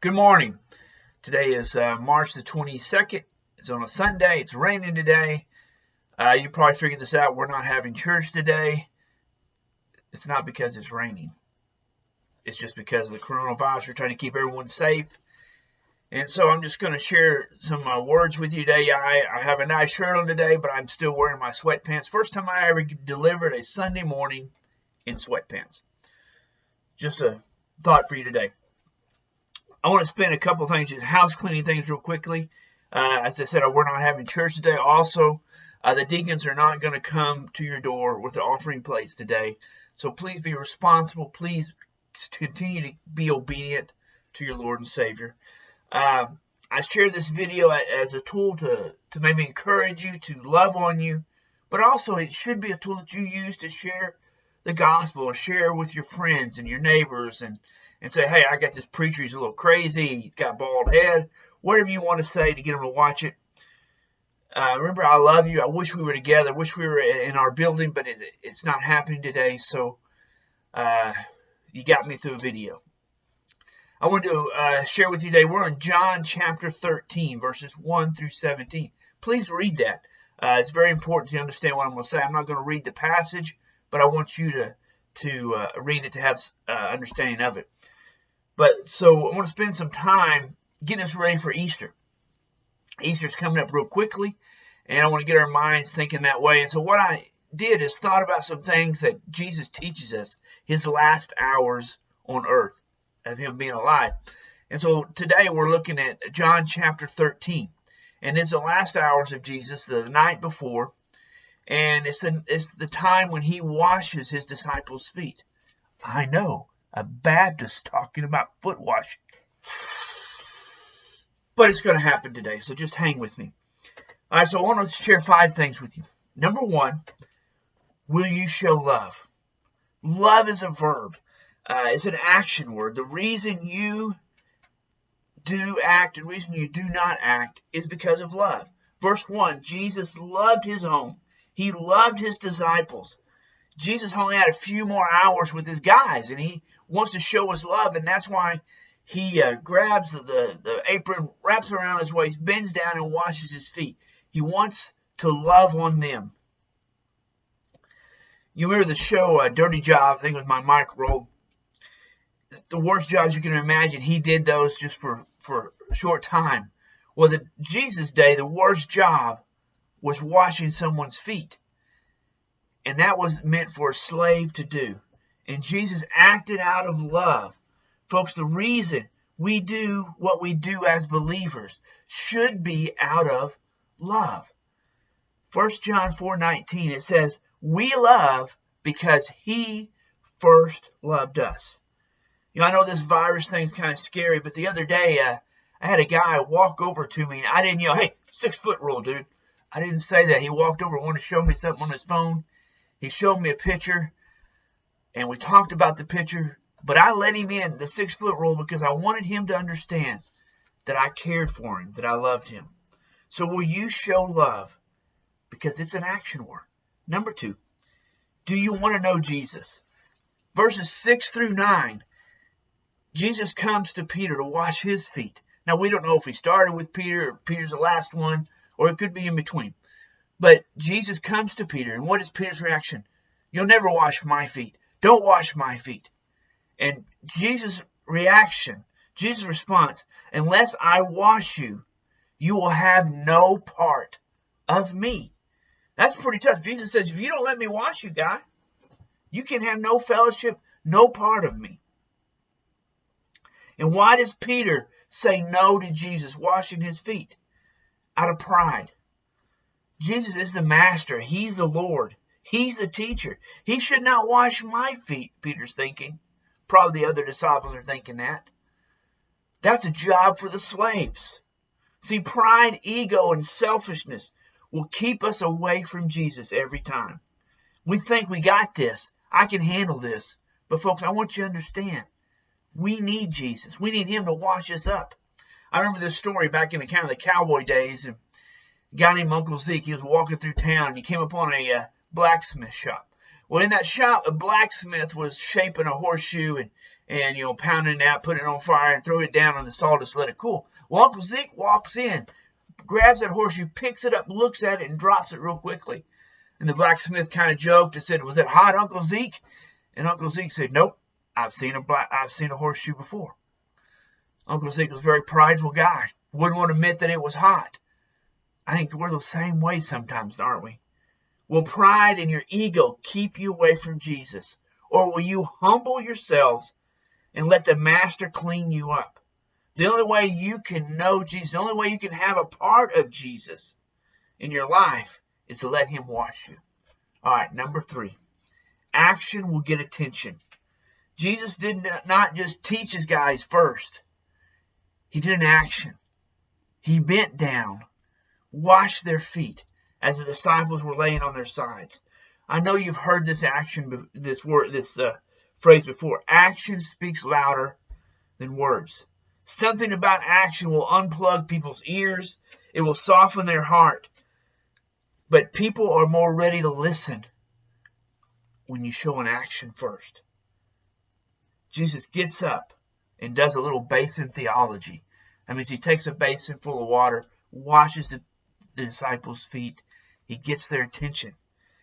Good morning. Today is March the 22nd. It's on a Sunday. It's raining today. You probably figured this out. We're not having church today. It's not because it's raining. It's just because of the coronavirus. We're trying to keep everyone safe. And so I'm just going to share some words with you today. I have a nice shirt on today, but I'm still wearing my sweatpants. First time I ever delivered a Sunday morning in sweatpants. Just a thought for you today. I want to spend a couple things, just house cleaning things real quickly. As I said, we're not having church today. Also, the deacons are not going to come to your door with the offering plates today. So please be responsible. Please continue to be obedient to your Lord and Savior. I share this video as a tool to maybe encourage you, to love on you. But also, it should be a tool that you use to share the gospel or share with your friends and your neighbors and say, hey, I got this preacher, he's a little crazy, he's got a bald head, whatever you want to say to get them to watch it. Remember, I love you. I wish we were together. I wish we were in our building, but it's not happening today, so you got me through a video. I want to share with you today, we're in John chapter 13, verses 1 through 17. Please read that. It's very important to understand what I'm going to say. I'm not going to read the passage, but I want you to read it to have understanding of it. But so I want to spend some time getting us ready for Easter. Easter's coming up real quickly, and I want to get our minds thinking that way. And so what I did is thought about some things that Jesus teaches us, his last hours on earth of him being alive. And so today we're looking at John chapter 13. And it's the last hours of Jesus, the night before. And it's the time when he washes his disciples' feet. I know, a Baptist talking about foot washing. But it's going to happen today, so just hang with me. All right, so I want to share 5 things with you. Number 1, will you show love? Love is a verb. It's an action word. The reason you do act and the reason you do not act is because of love. Verse 1, Jesus loved his own. He loved his disciples. Jesus only had a few more hours with his guys, and he wants to show his love, and that's why he grabs the apron, wraps around his waist, bends down, and washes his feet. He wants to love on them. You remember the show Dirty Job, I think it was my Mike Rowe. The worst jobs you can imagine, he did those just for a short time. Well, the Jesus day, the worst job was washing someone's feet. And that was meant for a slave to do. And Jesus acted out of love. Folks, the reason we do what we do as believers should be out of love. 1 John 4:19, it says, we love because he first loved us. You know, I know this virus thing is kind of scary, but the other day I had a guy walk over to me, and I didn't yell, hey, 6-foot rule, dude. I didn't say that. He walked over, wanted to show me something on his phone. He showed me a picture, and we talked about the picture, but I let him in the 6-foot rule because I wanted him to understand that I cared for him, that I loved him. So will you show love? Because it's an action word. Number 2, do you want to know Jesus? Verses 6 through 9, Jesus comes to Peter to wash his feet. Now, we don't know if he started with Peter or Peter's the last one, or it could be in between. But Jesus comes to Peter, and what is Peter's reaction? You'll never wash my feet. Don't wash my feet. And Jesus' reaction, Jesus' response, unless I wash you, you will have no part of me. That's pretty tough. Jesus says, if you don't let me wash you, guy, you can have no fellowship, no part of me. And why does Peter say no to Jesus washing his feet? Out of pride. Jesus is the master. He's the Lord. He's the teacher. He should not wash my feet, Peter's thinking. Probably the other disciples are thinking that. That's a job for the slaves. See, pride, ego, and selfishness will keep us away from Jesus every time. We think we got this. I can handle this. But folks, I want you to understand, we need Jesus. We need him to wash us up. I remember this story back in the kind of the cowboy days. A guy named Uncle Zeke, he was walking through town, and he came upon a blacksmith shop. Well, in that shop, a blacksmith was shaping a horseshoe and pounding it out, putting it on fire, and throwing it down on the sawdust to let it cool. Well, Uncle Zeke walks in, grabs that horseshoe, picks it up, looks at it, and drops it real quickly. And the blacksmith kind of joked and said, "Was it hot, Uncle Zeke?" And Uncle Zeke said, "Nope, I've seen a horseshoe before." Uncle Zeke was a very prideful guy. Wouldn't want to admit that it was hot. I think we're the same way sometimes, aren't we? Will pride and your ego keep you away from Jesus? Or will you humble yourselves and let the Master clean you up? The only way you can know Jesus, the only way you can have a part of Jesus in your life is to let him wash you. All right, number 3. Action will get attention. Jesus did not just teach his guys first. He did an action. He bent down, washed their feet as the disciples were laying on their sides. I know you've heard this phrase before. Action speaks louder than words. Something about action will unplug people's ears. It will soften their heart. But people are more ready to listen when you show an action first. Jesus gets up and does a little basin theology. That means he takes a basin full of water, washes the disciples' feet. He gets their attention.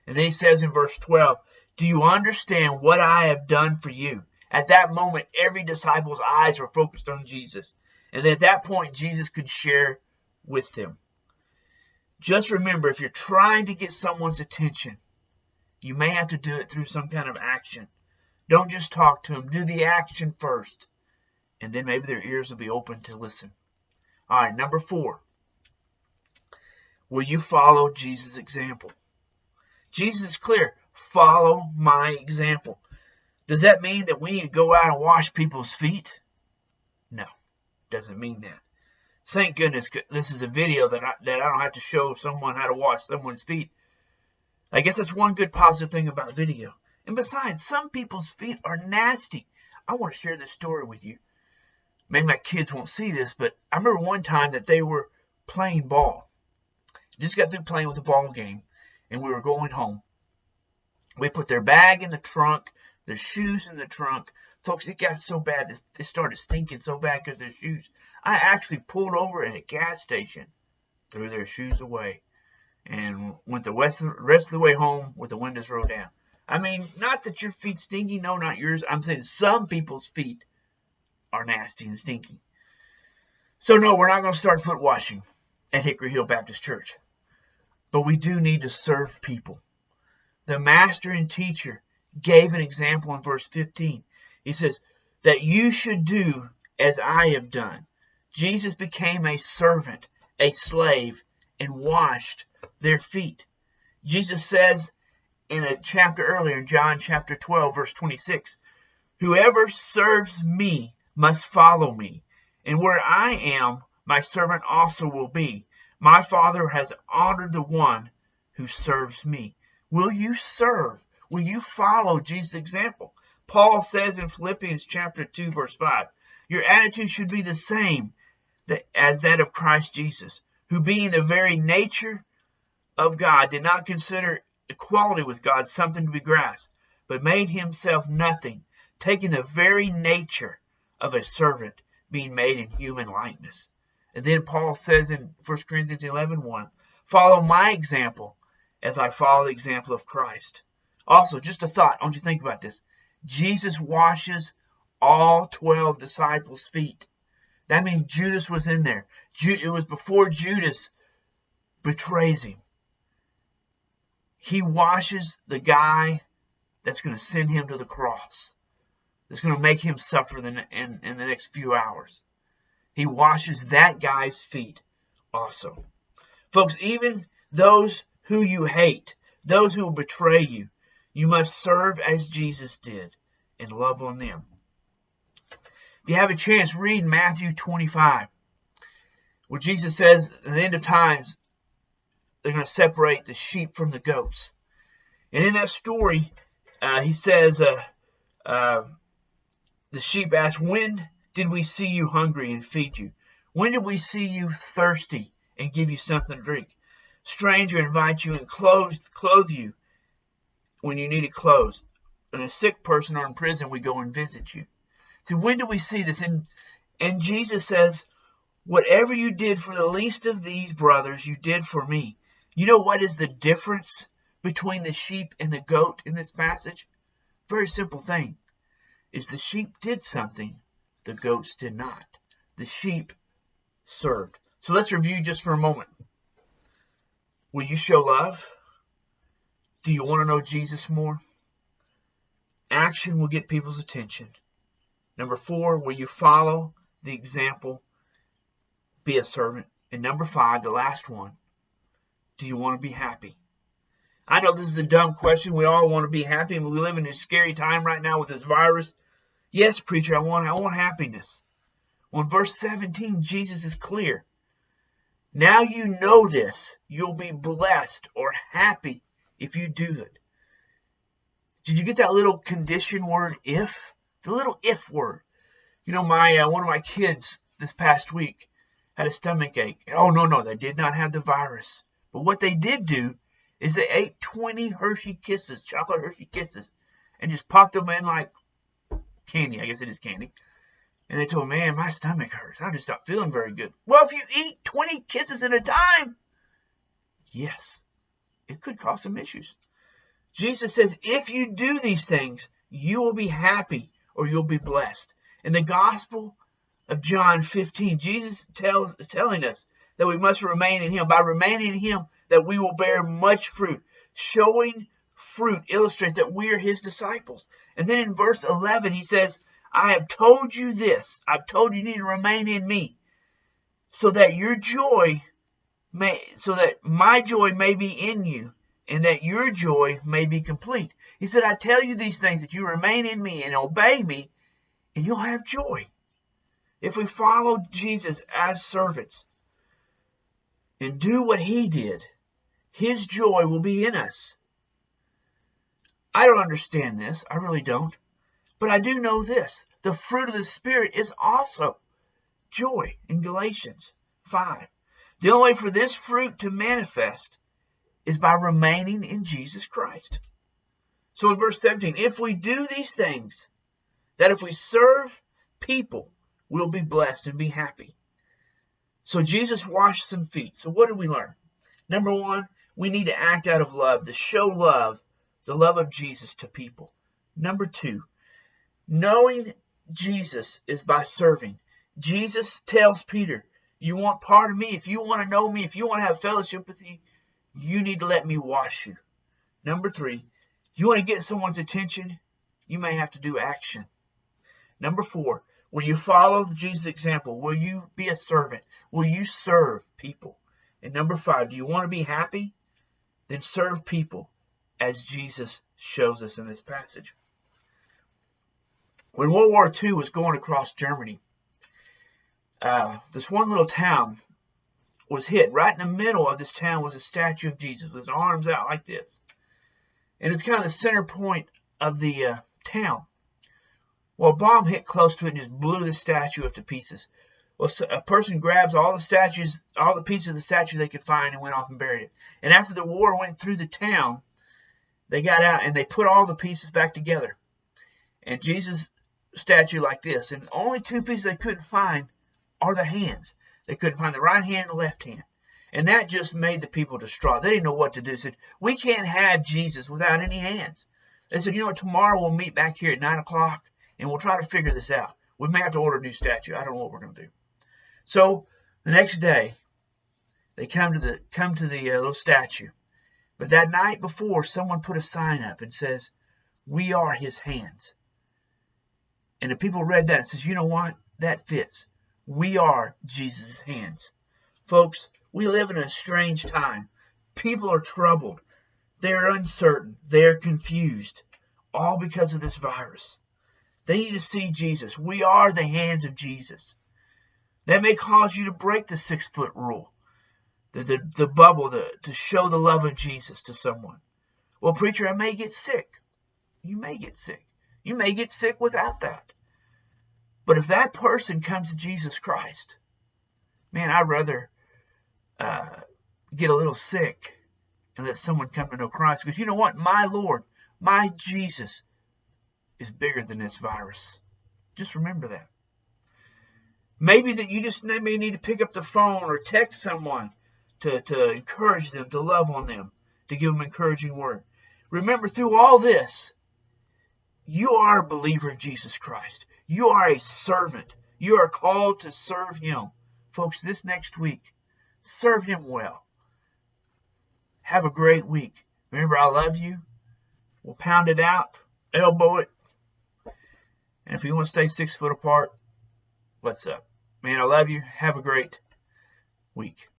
And then he says in verse 12, "Do you understand what I have done for you?" At that moment, every disciple's eyes were focused on Jesus. And then at that point, Jesus could share with them. Just remember, if you're trying to get someone's attention, you may have to do it through some kind of action. Don't just talk to them. Do the action first. And then maybe their ears will be open to listen. All right, number 4. Will you follow Jesus' example? Jesus is clear. Follow my example. Does that mean that we need to go out and wash people's feet? No, doesn't mean that. Thank goodness this is a video that I don't have to show someone how to wash someone's feet. I guess that's one good positive thing about video. And besides, some people's feet are nasty. I want to share this story with you. Maybe my kids won't see this, but I remember one time that they were playing ball. Just got through playing with the ball game, and we were going home. We put their bag in the trunk, their shoes in the trunk. Folks, it got so bad that they started stinking so bad because of their shoes. I actually pulled over at a gas station, threw their shoes away, and went the rest of the way home with the windows rolled down. I mean, not that your feet stinky. No, not yours. I'm saying some people's feet are nasty and stinky. So no, we're not going to start foot washing at Hickory Hill Baptist Church. But we do need to serve people. The master and teacher gave an example in verse 15. He says, that you should do as I have done. Jesus became a servant, a slave, and washed their feet. Jesus says in a chapter earlier, in John chapter 12, verse 26, whoever serves me must follow me, and where I am, my servant also will be. My Father has honored the one who serves me. Will you serve? Will you follow Jesus' example? Paul says in Philippians chapter 2, verse 5, your attitude should be the same as that of Christ Jesus, who being the very nature of God did not consider equality with God something to be grasped, but made himself nothing, taking the very nature of a servant, being made in human likeness. And then Paul says in 1 Corinthians 11:1, follow my example as I follow the example of Christ. Also, just a thought, I want you to think about this. Jesus washes all 12 disciples' feet. That means Judas was in there. It was before Judas betrays him. He washes the guy that's going to send him to the cross. That's going to make him suffer in the next few hours. He washes that guy's feet also. Folks, even those who you hate, those who will betray you, you must serve as Jesus did and love on them. If you have a chance, read Matthew 25, where Jesus says at the end of times, they're going to separate the sheep from the goats. And in that story, he says, the sheep ask, when did we see you hungry and feed you? When did we see you thirsty and give you something to drink? Stranger, invite you and clothe you when you needed clothes. And a sick person or in prison, we go and visit you. So when do we see this? And Jesus says, whatever you did for the least of these brothers, you did for me. You know what is the difference between the sheep and the goat in this passage? Very simple thing. Is the sheep did something, the goats did not. The sheep served. So let's review just for a moment. Will you show love? Do you want to know Jesus more? Action will get people's attention. Number 4, will you follow the example? Be a servant. And number 5, the last one, do you want to be happy? I know this is a dumb question. We all want to be happy, and we live in a scary time right now with this virus. Yes, preacher, I want happiness. Well, in verse 17, Jesus is clear. Now you know this. You'll be blessed or happy if you do it. Did you get that little condition word, if? The little if word. You know, one of my kids this past week had a stomach ache. Oh, no, they did not have the virus. But what they did do is they ate 20 Hershey Kisses, chocolate Hershey Kisses, and just popped them in like candy. I guess it is candy. And they told me, man, my stomach hurts. I just stopped feeling very good. Well, if you eat 20 kisses at a time, yes, it could cause some issues. Jesus says, if you do these things, you will be happy or you'll be blessed. In the Gospel of John 15, Jesus is telling us that we must remain in Him. By remaining in Him, that we will bear much fruit. Showing fruit illustrates that we are His disciples. And then in verse 11, He says, I have told you this. I've told you need to remain in me, so that my joy may be in you, and that your joy may be complete. He said, I tell you these things that you remain in me and obey me, and you'll have joy. If we follow Jesus as servants and do what He did, His joy will be in us. I don't understand this. I really don't. But I do know this. The fruit of the Spirit is also joy in Galatians 5. The only way for this fruit to manifest is by remaining in Jesus Christ. So in verse 17, if we do these things, that if we serve people, we'll be blessed and be happy. So Jesus washed some feet. So what did we learn? Number 1, we need to act out of love, to show love, the love of Jesus to people. Number 2, knowing Jesus is by serving. Jesus tells Peter, you want part of me? If you want to know me, if you want to have fellowship with me, you need to let me wash you. Number 3, you want to get someone's attention? You may have to do action. Number 4, will you follow Jesus' example? Will you be a servant? Will you serve people? And number 5, do you want to be happy? Then serve people as Jesus shows us in this passage. When World War II was going across Germany, this one little town was hit. Right in the middle of this town was a statue of Jesus with his arms out like this. And it's kind of the center point of the town. Well, a bomb hit close to it and just blew the statue up to pieces. Well, a person grabs all the pieces of the statue they could find and went off and buried it. And after the war went through the town, they got out and they put all the pieces back together. And Jesus' statue like this. And the only 2 pieces they couldn't find are the hands. They couldn't find the right hand and the left hand. And that just made the people distraught. They didn't know what to do. They said, we can't have Jesus without any hands. They said, you know what, tomorrow we'll meet back here at 9 o'clock and we'll try to figure this out. We may have to order a new statue. I don't know what we're going to do. So the next day, they come to the little statue. But that night before, someone put a sign up and says, we are His hands. And the people read that and says, you know what? That fits. We are Jesus' hands. Folks, we live in a strange time. People are troubled. They're uncertain. They're confused. All because of this virus. They need to see Jesus. We are the hands of Jesus. That may cause you to break the 6-foot rule. The bubble to show the love of Jesus to someone. Well, preacher, I may get sick. You may get sick. You may get sick without that. But if that person comes to Jesus Christ, man, I'd rather get a little sick and let someone come to know Christ. Because you know what? My Lord, My Jesus is bigger than this virus. Just remember that. Maybe that you just may need to pick up the phone or text someone to encourage them, to love on them, to give them an encouraging word. Remember, through all this, you are a believer in Jesus Christ. You are a servant. You are called to serve Him. Folks, this next week, serve Him well. Have a great week. Remember, I love you. We'll pound it out, elbow it. And if you want to stay 6 foot apart, what's up? Man, I love you. Have a great week.